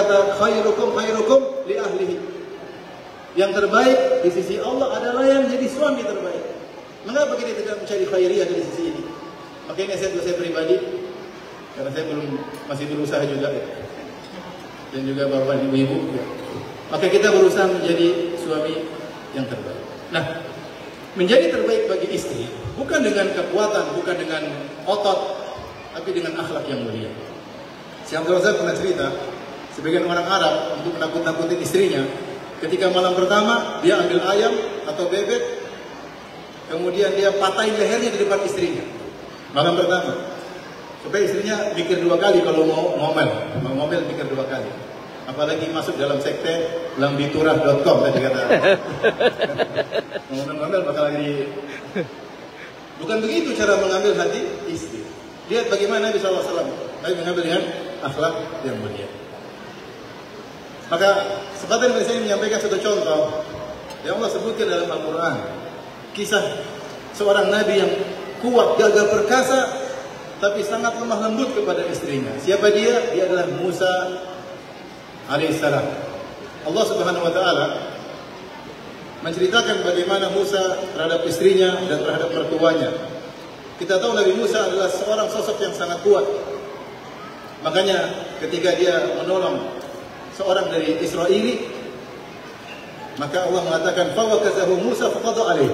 berkata, khairukum khairukum li ahlihi. Yang terbaik di sisi Allah adalah yang jadi suami terbaik. Mengapa kita tidak mencari khairiyah dari sisi ini? Makanya saya pribadi, karena saya masih berusaha juga, dan juga bapak ibu-ibu, maka kita berusaha menjadi suami yang terbaik. Nah, menjadi terbaik bagi istri bukan dengan kekuatan, bukan dengan otot, tapi dengan akhlak yang mulia. Syekh Abdul Razak pernah cerita, sebagian orang Arab untuk menakut-nakutin istrinya, ketika malam pertama dia ambil ayam atau bebek, kemudian dia patahin lehernya di depan istrinya. Malam pertama, supaya istrinya mikir dua kali kalau mau ngomel mikir dua kali. Apalagi masuk dalam sekte lambiturah.com tadi kata. Ngomel bakal lagi. Bukan begitu cara mengambil hati istri. Lihat bagaimana Nabi SAW. Nabi mengambil dengan akhlak yang mulia. Maka kesempatan saya menyampaikan satu contoh yang Allah sebutkan dalam Al-Quran. Kisah seorang Nabi yang kuat, gagah perkasa, tapi sangat lemah lembut kepada istrinya. Siapa dia? Dia adalah Musa alaihissalam. Allah Subhanahu wa taala menceritakan bagaimana Musa terhadap istrinya dan terhadap mertuanya. Kita tahu Nabi Musa adalah seorang sosok yang sangat kuat. Makanya ketika dia menolong seorang dari Israeli, maka Allah mengatakan fawakazahu Musa faqada alaih.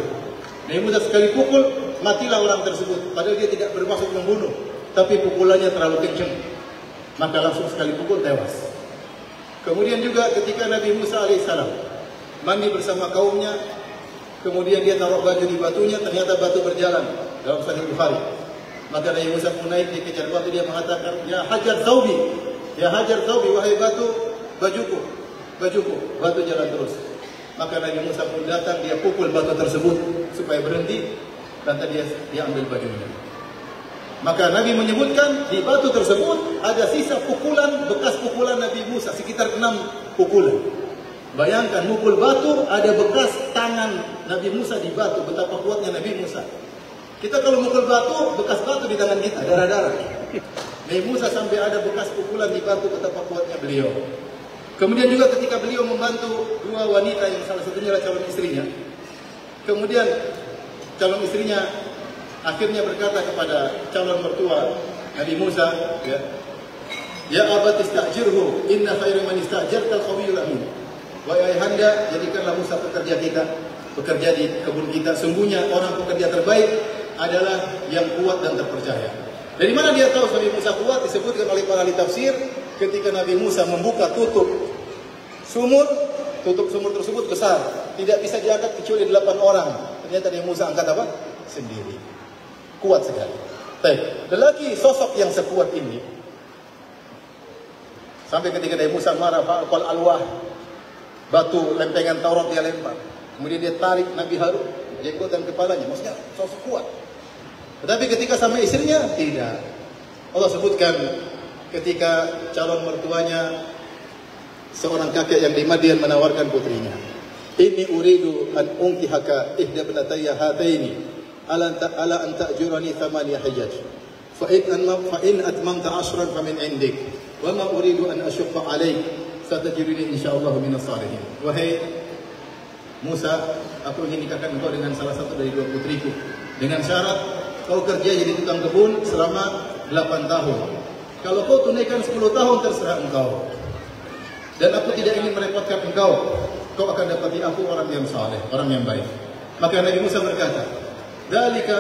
Nabi Musa sekali pukul, matilah orang tersebut. Padahal dia tidak bermaksud membunuh, tapi pukulannya terlalu kencang. Maka langsung sekali pukul tewas. Kemudian juga ketika Nabi Musa alaihissalam mandi bersama kaumnya, kemudian dia taruh baju di batunya, ternyata batu berjalan dalam Sahih Bukhari. Maka Nabi Musa pun naik, dia kejar batu, dia mengatakan, ya hajar thawbi, wahai batu, bajuku, batu jalan terus. Maka Nabi Musa pun datang, dia pukul batu tersebut supaya berhenti, dan tadi dia ambil bajunya. Maka Nabi menyebutkan di batu tersebut ada sisa pukulan, bekas pukulan Nabi Musa, sekitar 6 pukulan. Bayangkan mukul batu, ada bekas tangan Nabi Musa di batu, betapa kuatnya Nabi Musa. Kita kalau mukul batu, bekas batu di tangan kita, darah-darah. Nabi Musa sampai ada bekas pukulan di batu, betapa kuatnya beliau. Kemudian juga ketika beliau membantu 2 wanita yang salah satunya adalah calon istrinya. Kemudian calon istrinya akhirnya berkata kepada calon mertua Nabi Musa, ya abat istajirhu, inna khairu man istajartal qawiyul amin. Wahai ayahanda, jadikanlah Musa pekerja kita, bekerja di kebun kita. Sungguhnya orang pekerja terbaik adalah yang kuat dan terpercaya. Dari mana dia tahu Nabi Musa kuat? Disebutkan oleh para ahli tafsir, ketika Nabi Musa membuka tutup sumur tersebut besar, tidak bisa diangkat kecuali 8 orang. Ternyata Nabi Musa angkat apa? Sendiri. Kuat sekali. Baik, lelaki sosok yang sekuat ini, sampai ketika Nabi Musa marah, fa'aqal alwah, batu lempengan Taurat dia lempar. Kemudian dia tarik Nabi Harun, jenggotan kepalanya. Maksudnya sosok kuat. Tetapi ketika sama istrinya, tidak. Allah sebutkan ketika calon mertuanya, seorang kakek yang di Madian menawarkan putrinya. Inni uridu an unkihaka ihda ibnatayya hataini ala an ta'jurani thamaniya hijaj. Fa in atmamta 10 fa min indik. Wa ma uridu an ashqa 'alaik. Satajiduni insyaallah minas salihin. Wahai Musa, aku ingin nikahkan engkau dengan salah satu dari 2 putriku, dengan syarat kau kerja jadi tukang kebun selama 8 tahun. Kalau kau tunaikan 10 tahun terserah engkau. Dan aku tidak ingin merepotkan engkau. Kau akan dapati aku orang yang saleh, orang yang baik. Maka Nabi Musa berkata, "Dzalika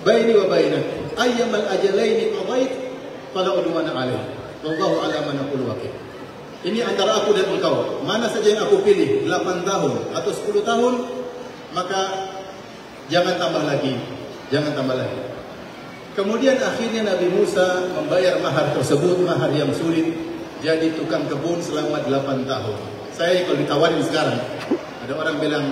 baini wa bainak, ayyamal ajalaini qadait fala udwana alaih. Wallahu ala ma naqulu wakil." Ini antara aku dan engkau. Mana saja yang aku pilih, 8 tahun atau 10 tahun, maka jangan tambah lagi. Jangan tambah lagi. Kemudian akhirnya Nabi Musa membayar mahar tersebut, mahar yang sulit, jadi tukang kebun selama 8 tahun. Saya kalau ditawarin sekarang, ada orang bilang,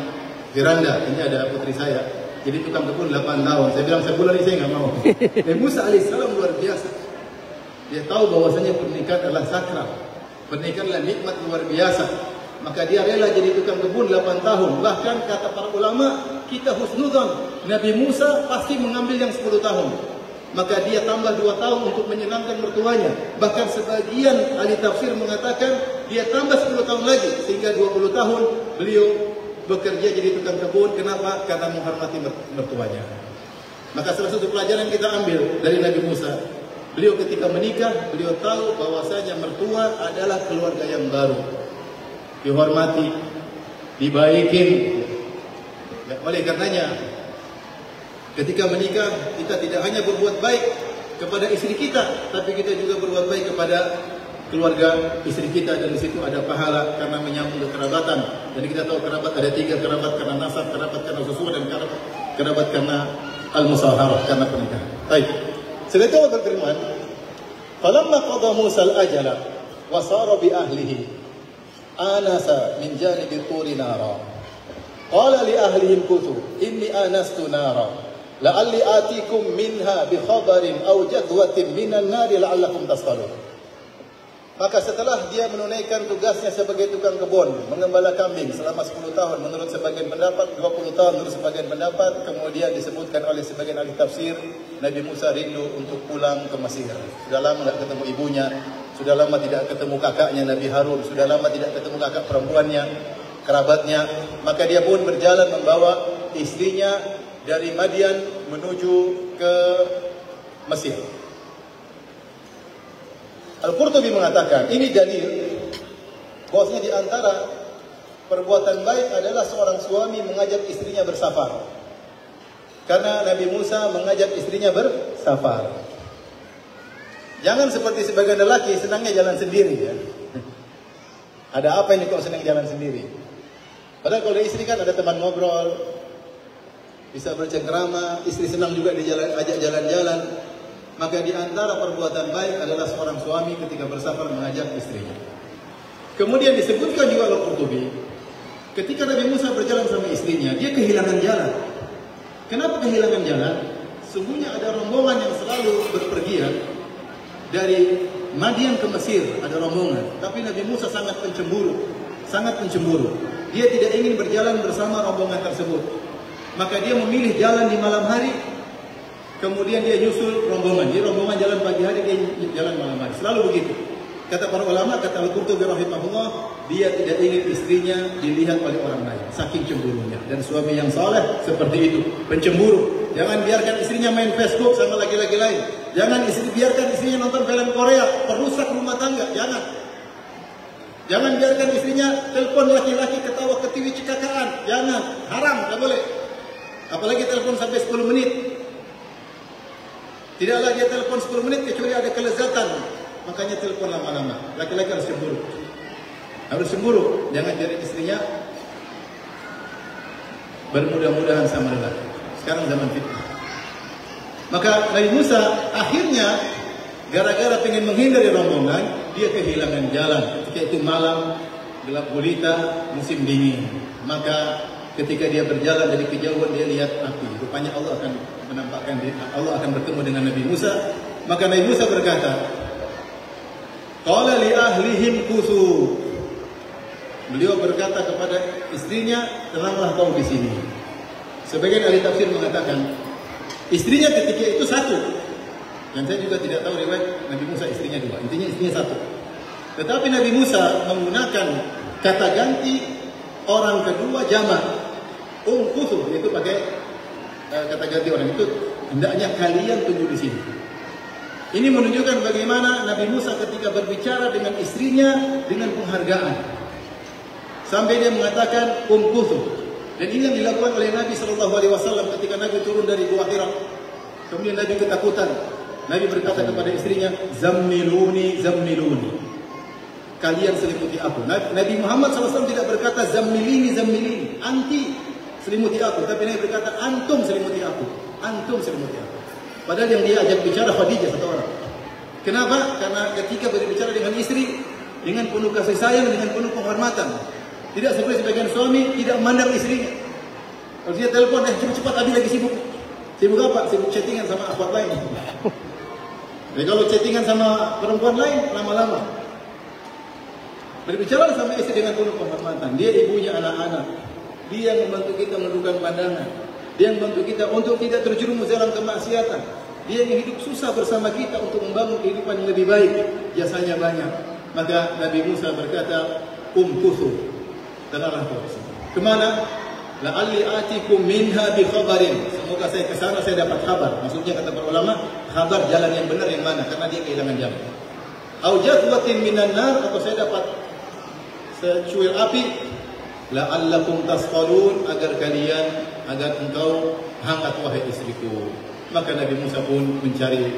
Firanda, ini ada putri saya, jadi tukang kebun 8 tahun. Saya bilang, sebulan ini saya nggak mau. Nabi Musa alaihissalam luar biasa. Dia tahu bahwasanya pernikahan adalah sakral. Pernikahan adalah nikmat luar biasa. Maka dia rela jadi tukang kebun 8 tahun. Bahkan kata para ulama, kita husnudzon, Nabi Musa pasti mengambil yang 10 tahun. maka dia tambah 2 tahun untuk menyenangkan mertuanya. Bahkan sebagian ahli tafsir mengatakan dia tambah 10 tahun lagi, sehingga 20 tahun beliau bekerja jadi tukang kebun. Kenapa? Karena menghormati mertuanya. Maka salah satu pelajaran kita ambil dari Nabi Musa, beliau ketika menikah, beliau tahu bahwasanya mertua adalah keluarga yang baru, dihormati, dibaikin. Oleh karenanya, ketika menikah, kita tidak hanya berbuat baik kepada istri kita, tapi kita juga berbuat baik kepada keluarga istri kita, dan di situ ada pahala karena menyambung kekerabatan. Dan kita tahu kerabat ada 3, kerabat karena nasab, kerabat karena susu, dan kerabat karena al-musaharah, karena pernikahan. Baik. Setelah itu Allah berfirman, "Falamma qada Musa al-ajala wa sara bi ahlihi anasa min janibi turi nara. Qala li ahlihim kuthu inni anastu nara la'alli atikum minha bi khabarin aw jadwatin minan nari la'allakum tastalun." Maka setelah dia menunaikan tugasnya sebagai tukang kebun, mengembala kambing selama 10 tahun menurut sebagian pendapat, 20 tahun menurut sebagian pendapat, kemudian disebutkan oleh sebagian ahli tafsir, Nabi Musa rindu untuk pulang ke Mesir. Sudah lama tidak ketemu ibunya, sudah lama tidak ketemu kakaknya Nabi Harun, sudah lama tidak ketemu kakak perempuannya, kerabatnya. Maka dia pun berjalan membawa istrinya dari Madian menuju ke Mesir. Al-Qurtubi mengatakan, ini dalil bahwasanya di antara perbuatan baik adalah seorang suami mengajak istrinya bersafar. Karena Nabi Musa mengajak istrinya bersafar. Jangan seperti sebagian lelaki senangnya jalan sendiri ya. Ada apa ini kok senang jalan sendiri? Padahal kalau istri kan ada teman ngobrol, bisa bercengkrama, istri senang juga ajak jalan-jalan. Maka di antara perbuatan baik adalah seorang suami ketika bersafar mengajak istrinya. Kemudian disebutkan juga oleh Qurtubi, ketika Nabi Musa berjalan sama istrinya, dia kehilangan jalan. Kenapa kehilangan jalan? Sungguhnya ada rombongan yang selalu berpergian dari Madian ke Mesir, ada rombongan. Tapi Nabi Musa sangat pencemburu, sangat pencemburu. Dia tidak ingin berjalan bersama rombongan tersebut. Maka dia memilih jalan di malam hari. Kemudian dia nyusul rombongan. Jadi rombongan jalan pagi hari, dia jalan malam hari. Selalu begitu. Kata para ulama, kata Al-Qurtubi rahimahullah, dia tidak ingin istrinya dilihat oleh orang lain, saking cemburunya. Dan suami yang saleh seperti itu, pencemburu. Jangan biarkan istrinya main Facebook sama laki-laki lain. Jangan biarkan istrinya nonton film Korea, perusak rumah tangga. Jangan. Jangan biarkan istrinya telepon laki-laki ketawa ketiwi cekakaan. Jangan. Haram, tidak boleh. Apalagi telepon sampai 10 menit. Tidaklah dia telepon 10 menit kecuali ada kelezatan. Makanya telepon lama-lama. Laki-laki harus cemburu. Harus cemburu. Jangan jadi istrinya bermudah-mudahan sama lelaki. Sekarang zaman fitnah. Maka Nabi Musa akhirnya gara-gara pengen menghindari rombongan, dia kehilangan jalan. Ketika itu malam, gelap gulita, musim dingin. Maka ketika dia berjalan dari kejauhan, dia lihat api. Rupanya Allah akan menampakkan dia, Allah akan bertemu dengan Nabi Musa. Maka Nabi Musa berkata, qala li ahlihim kuthu. Beliau berkata kepada istrinya, tenanglah kau di sini. Sebagian ahli tafsir mengatakan, istrinya ketika itu satu. Dan saya juga tidak tahu riwayat Nabi Musa istrinya 2. Intinya istrinya satu. Tetapi Nabi Musa menggunakan kata ganti orang kedua jamak. Kuthu, itu pakai kata ganti orang itu. Hendaknya kalian tunggu di sini. Ini menunjukkan bagaimana Nabi Musa ketika berbicara dengan istrinya dengan penghargaan. Sampai dia mengatakan kuthu. Dan ini yang dilakukan oleh Nabi SAW ketika Nabi turun dari Gua Hira. Kemudian Nabi ketakutan. Nabi berkata kepada istrinya, zammiluni, zammiluni. Kalian selimuti aku. Nabi Muhammad SAW tidak berkata zammilini, zammilini. Anti selimuti aku. Tapi Nabi berkata antum selimuti aku. Antum selimuti aku. Padahal yang dia ajak bicara Khadijah satu orang. Kenapa? Karena ketika berbicara dengan istri, dengan penuh kasih sayang, dengan penuh penghormatan. Tidak seperti sebagian suami tidak memandang istrinya. Kalau dia telepon, cepat-cepat, Abi lagi sibuk. Sibuk apa? Sibuk chattingan sama akhwat lain. Jadi kalau chattingan sama perempuan lain, lama-lama. Berbicara sama istri dengan penuh penghormatan. Dia ibunya anak-anak. Dia yang membantu kita menundukkan pandangan. Dia yang membantu kita untuk tidak terjerumus dalam kemaksiatan. Dia ingin hidup susah bersama kita untuk membangun kehidupan yang lebih baik. Jasanya banyak. Maka Nabi Musa berkata, umkuthu, tenanglah kemana? La'alli atikum minha bi khabarin. Semoga saya ke sana saya dapat kabar. Maksudnya kata para ulama, kabar jalan yang benar yang mana? Karena dia kehilangan jalan. Au jadwatin minan nar, atau saya dapat secuil api. La'allakum tasqalun, agar engkau hangat wahai istriku. Maka Nabi Musa pun mencari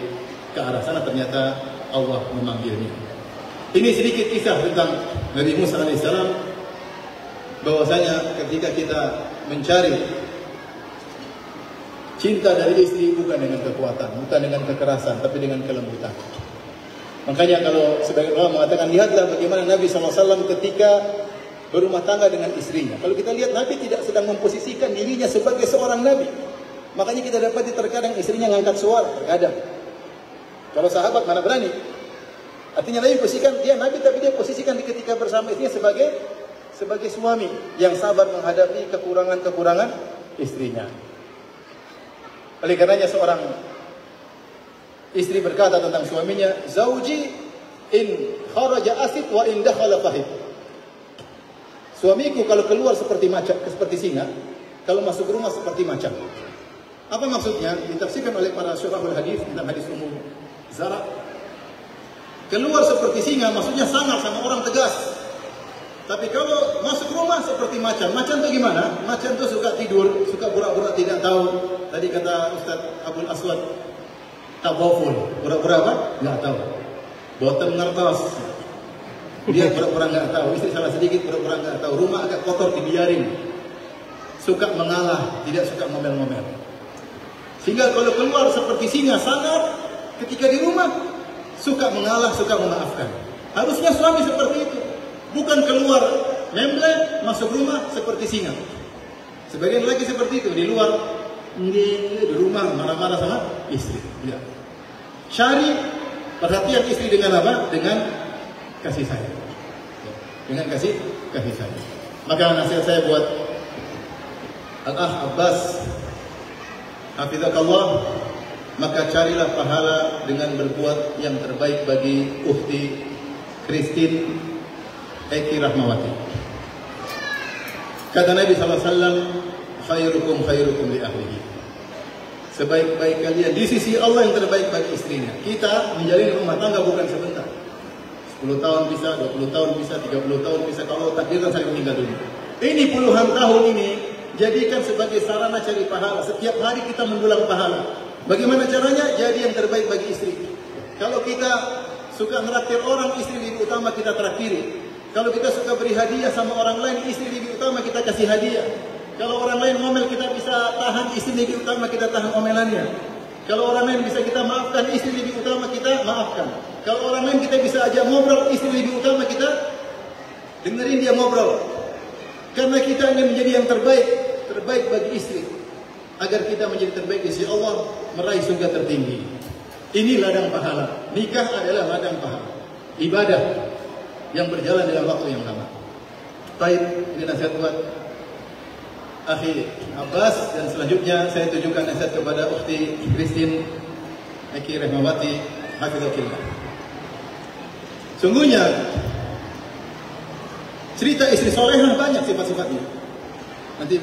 ke arah sana, ternyata Allah memanggilnya. Ini sedikit kisah tentang Nabi Musa alaihissalam, bahwasanya ketika kita mencari cinta dari istri bukan dengan kekuatan, bukan dengan kekerasan, tapi dengan kelembutan. Makanya kalau sebagian orang mengatakan, lihatlah bagaimana Nabi SAW ketika berumah tangga dengan istrinya. Kalau kita lihat, Nabi tidak sedang memposisikan dirinya sebagai seorang Nabi. Makanya kita dapat terkadang istrinya ngangkat suara, terkadang. Kalau sahabat mana berani? Artinya Nabi posisikan dia Nabi, tapi dia posisikan ketika bersama istrinya sebagai suami yang sabar menghadapi kekurangan-kekurangan istrinya. Oleh karenanya seorang istri berkata tentang suaminya, "Zauji in kharaja asid wa in dakhala fahid." Suamiku kalau keluar seperti macan, seperti singa, kalau masuk rumah seperti macan. Apa maksudnya? Ditafsirkan oleh para syurahul hadis tentang hadis umum Zara. Keluar seperti singa maksudnya sangar sama orang tegas. Tapi kalau masuk rumah seperti macan. Macan itu gimana? Macan itu suka tidur, suka pura-pura tidak tahu. Tadi kata Ustaz Abdul Aswad, tabawful. Pura-pura apa? Nggak tahu. Boten ngertos. Dia pura-pura nggak tahu. Istri salah sedikit pura-pura nggak tahu. Rumah agak kotor dibiarin. Suka mengalah, tidak suka ngomel-ngomel. Sehingga kalau keluar seperti singa sangar, ketika di rumah suka mengalah, suka memaafkan. Harusnya suami seperti itu. Bukan keluar memble, masuk rumah seperti singa. Sebagian lagi seperti itu, di luar, di rumah marah-marah sama istri. Ya. Cari perhatian istri dengan apa? Dengan kasih sayang. Dengan kasih sayang. Maka nasihat saya buat Al-Akh Abbas, hafizakallah, maka carilah pahala dengan berbuat yang terbaik bagi ukhti Christine Eki Rahmawati. Kata Nabi SAW, khairukum li ahlihi. Sebaik-baik kalian di sisi Allah yang terbaik bagi istrinya. Kita menjalin rumah tangga bukan sebentar. 10 tahun bisa, 20 tahun bisa, 30 tahun bisa, kalau takdirkan saya meninggal dunia. Ini puluhan tahun ini jadikan sebagai sarana cari pahala. Setiap hari kita mendulang pahala. Bagaimana caranya? Jadi yang terbaik bagi istri. Kalau kita suka ngeraktir orang, istri lebih utama kita terakhiri. Kalau kita suka beri hadiah sama orang lain, istri lebih utama kita kasih hadiah. Kalau orang lain ngomel, kita bisa tahan, istri lebih utama kita tahan omelannya. Kalau orang lain bisa kita maafkan, istri lebih utama kita maafkan. Kalau orang lain kita bisa ajak ngobrol, istri lebih utama kita dengerin dia ngobrol. Karena kita ingin menjadi yang terbaik bagi istri. Agar kita menjadi terbaik di sisi Allah, meraih surga tertinggi. Ini ladang pahala. Nikah adalah ladang pahala. Ibadah yang berjalan dalam waktu yang lama. Baik, ini nasihat buat Akhi Abbas, dan selanjutnya saya tujukan nasihat kepada ukhti Christine Eki Rahmawati, hafizahillah. Sungguhnya cerita istri solehah banyak sifat-sifatnya. Nanti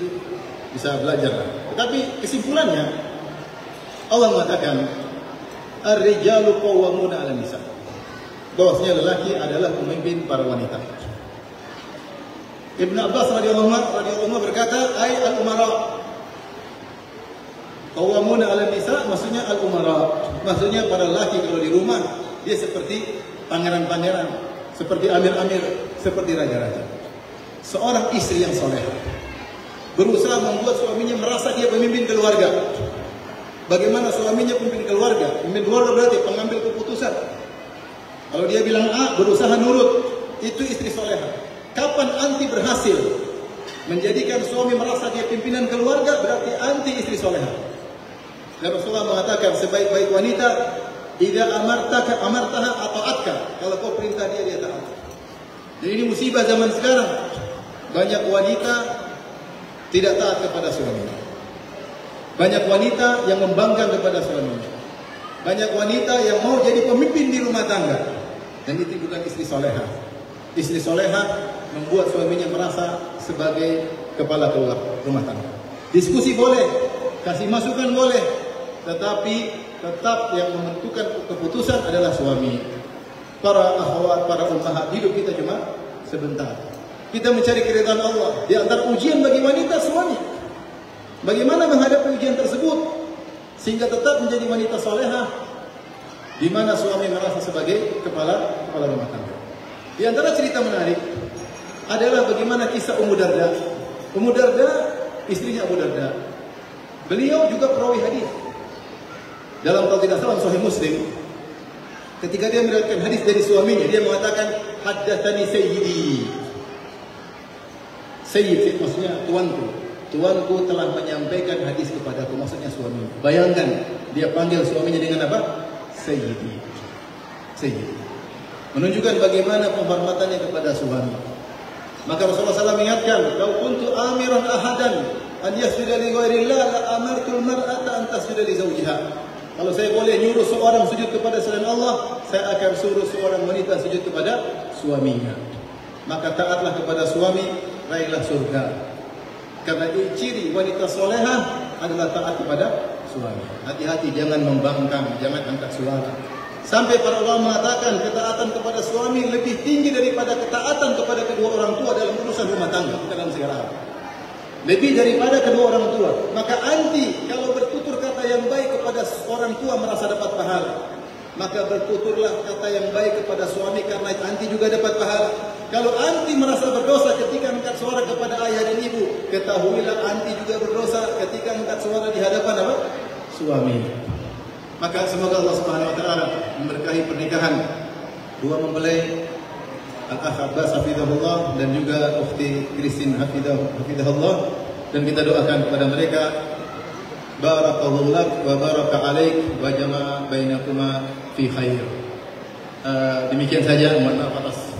bisa belajar. Tetapi kesimpulannya Allah mengatakan ar-rijalu qawwamuna 'alan nisa. Bahwasanya lelaki adalah pemimpin para wanita. Ibnu Abbas radhiyallahu anhu berkata, "Ai al-umara." Qawwamuna 'alan nisa maksudnya al-umara. Maksudnya para lelaki kalau di rumah dia seperti pangeran-pangeran, seperti amir-amir, seperti raja-raja. Seorang istri yang soleh berusaha membuat suaminya merasa dia pemimpin keluarga. Bagaimana suaminya pemimpin keluarga? Pemimpin keluarga berarti pengambil keputusan. Kalau dia bilang A, berusaha nurut. Itu istri soleha. Kapan anti berhasil menjadikan suami merasa dia pimpinan keluarga, berarti anti istri soleha. Dan Rasulullah mengatakan sebaik-baik wanita, idza amartaha ata'atka. Kalau kau perintah dia taat. Jadi ini musibah zaman sekarang. Banyak wanita tidak taat kepada suaminya. Banyak wanita yang membangkang kepada suaminya. Banyak wanita yang mau jadi pemimpin di rumah tangga, dan itu bukan istri soleha. Istri soleha membuat suaminya merasa sebagai kepala rumah tangga. Diskusi boleh, kasih masukan boleh, tetapi tetap yang menentukan keputusan adalah suami. Para akhwat, para ummahat, hidup kita cuma sebentar. Kita mencari keridhaan Allah. Di antara ujian bagi wanita, suami. Bagaimana menghadapi ujian tersebut sehingga tetap menjadi wanita solehah, di mana suami merasa sebagai kepala rumah tangga. Di antara cerita menarik adalah bagaimana kisah Ummu Darda. Ummu Darda, istrinya Abu Darda. Beliau juga perawi hadis. Dalam kalau tidak salah Sahih Muslim, ketika dia meriwayatkan hadis dari suaminya, dia mengatakan, haddatsani sayyidi. Sayyid maksudnya tuanku. Tuanku telah menyampaikan hadis kepadaku, maksudnya suami. Bayangkan, dia panggil suaminya dengan apa? Sayyidi. Sayyidi. Menunjukkan bagaimana penghormatannya kepada suami. Maka Rasulullah SAW mengingatkan, "Lau kuntu amiran ahadan an yasjuda li ghairillah la amartul mar'ata an tasjuda li zawjiha." Kalau saya boleh nyuruh seorang sujud kepada selain Allah, saya akan suruh seorang wanita sujud kepada suaminya. Maka taatlah kepada suami, raihlah surga. Karena ciri wanita solehah adalah taat kepada suami. Hati-hati, jangan membangkang, jangan angkat suara. Sampai para ulama mengatakan ketaatan kepada suami lebih tinggi daripada ketaatan kepada kedua orang tua dalam urusan rumah tangga dalam segala hal. Lebih daripada kedua orang tua. Maka anti kalau bertutur kata yang baik kepada orang tua merasa dapat pahala, maka bertuturlah kata yang baik kepada suami karena anti juga dapat pahala. Kalau anti merasa berdosa ketika angkat suara kepada ayah dan ibu, ketahuilah anti juga berdosa ketika angkat suara di hadapan apa? Suami. Maka semoga Allah Subhanahu wa taala memberkahi pernikahan dua mempelai Al-Akh Abbas hafizahullah dan juga Ukhti Christine hafizahullah, dan kita doakan kepada mereka barakallahu lak wa baraka alaik wa jama'a bainakuma fi khair. Demikian saja, mohon maaf atas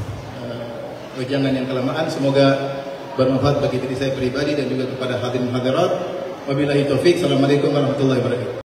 wejangan yang kelamaan. Semoga bermanfaat bagi diri saya pribadi dan juga kepada hadirin hadirat. Wabillahi taufik. Assalamualaikum warahmatullahi wabarakatuh.